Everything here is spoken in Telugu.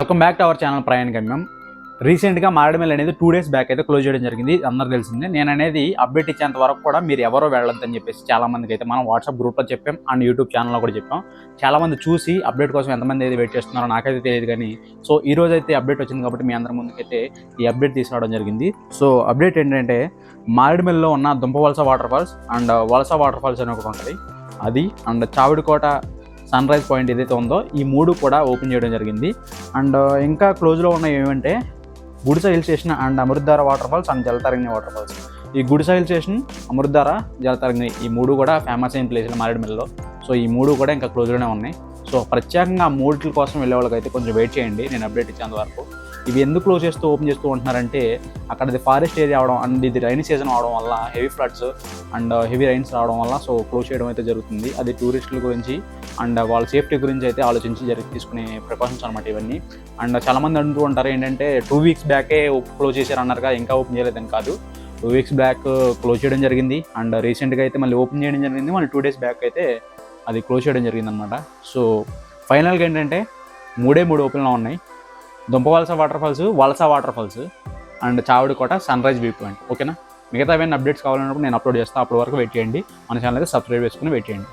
Welcome back to our channel ప్రయాణ గమ్యం. రీసెంట్గా మారేడుమిల్లి అనేది 2 days బ్యాక్ అయితే క్లోజ్ చేయడం జరిగింది. అందరూ తెలిసిందే. నేను అనేది అప్డేట్ ఇచ్చేంత వరకు కూడా మీరు ఎవరో వెళ్ళొద్దని చెప్పేసి చాలామందికి అయితే మనం వాట్సాప్ గ్రూప్లో చెప్పాం అండ్ యూట్యూబ్ ఛానల్లో కూడా చెప్పాం. చాలామంది చూసి అప్డేట్ కోసం ఎంతమంది అయితే వెయిట్ చేస్తున్నారో నాకైతే తెలియదు, కానీ సో ఈ రోజు అయితే అప్డేట్ వచ్చింది కాబట్టి మీ అందరి ముందుకైతే ఈ అప్డేట్ తీసుకురావడం జరిగింది. సో అప్డేట్ ఏంటంటే మారేడుమిల్లిలో ఉన్న దుంపవలస వాటర్ ఫాల్స్ అండ్ వలస వాటర్ ఫాల్స్ అని ఒకటి ఉంటుంది, అది and Chavidikota sun rise point ఏదైతే ఉందో ఈ 3 కూడా ఓపెన్ చేయడం జరిగింది. అండ్ ఇంకా క్లోజ్లో ఉన్నవి ఏమంటే Gudisa hill station and Amruthadhara water falls and Jalatarangini water falls. ఈ గుడిస హిల్ స్టేషన్, అమృతధార, జలతరంగిణి ఈ 3 కూడా ఫేమస్ అయిన ప్లేస్లు మారేడుమిల్లిలో. సో ఈ 3 కూడా ఇంకా క్లోజ్లోనే ఉన్నాయి. సో ప్రత్యేకంగా ఆ 3 కోసం వెళ్ళే వాళ్ళకైతే కొంచెం వెయిట్ చేయండి, నేను అప్డేట్ ఇచ్చేంత వరకు. ఇవి ఎందుకు క్లోజ్ చేస్తూ ఓపెన్ చేస్తూ ఉంటున్నారంటే అక్కడది ఫారెస్ట్ ఏరియా అవడం అండ్ ఇది రైనీ సీజన్ అవడం వల్ల heavy floods and heavy rains రావడం వల్ల సో క్లోజ్ చేయడం అయితే జరుగుతుంది. అది టూరిస్టుల గురించి అండ్ వాళ్ళ సేఫ్టీ గురించి అయితే ఆలోచించి తీసుకునే ప్రికాషన్స్ అనమాట ఇవన్నీ. అండ్ చాలామంది అంటూ ఉంటారు ఏంటంటే 2 weeks బ్యాకే క్లోజ్ చేశారు అన్నారుగా, ఇంకా ఓపెన్ చేయలేదని. కాదు, 2 weeks బ్యాక్ క్లోజ్ చేయడం జరిగింది అండ్ రీసెంట్గా అయితే మళ్ళీ ఓపెన్ చేయడం జరిగింది. మళ్ళీ 2 days బ్యాక్ అయితే అది క్లోజ్ చేయడం జరిగింది అనమాట. సో ఫైనల్గా ఏంటంటే 3 ఓపెన్లో ఉన్నాయి: Dumpavalasa water falls, Valasa water falls and Chavidikota sunrise view point. ఓకేనా? మిగతా ఏమైనా అప్డేట్స్ కావాలన్నప్పుడు నేను అప్లోడ్ చేస్తాను. అప్పటి వరకు వెయిట్ చేయండి. మన ఛానల్ అయితే సబ్స్క్రైబ్ చేసుకుని వెయిట్ చేయండి.